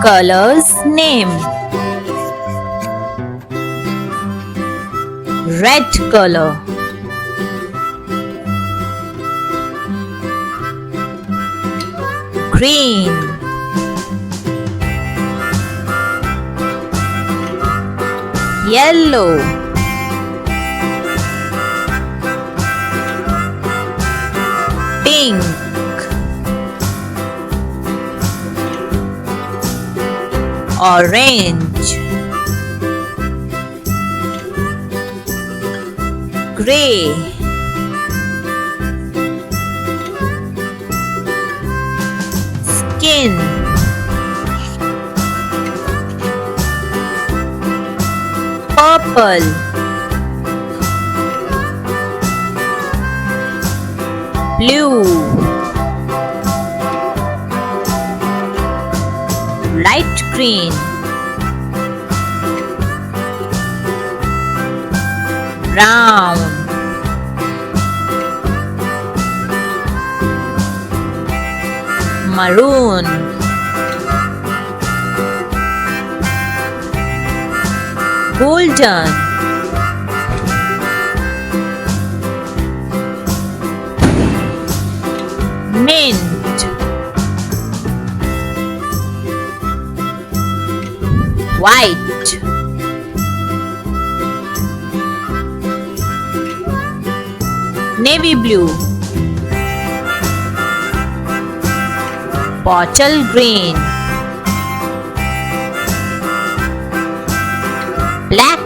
Colors name: red color, green, yellow, pink, orange, gray, skin, purple, blue, light green, brown, maroon, golden, mint, white, navy blue, bottle green, black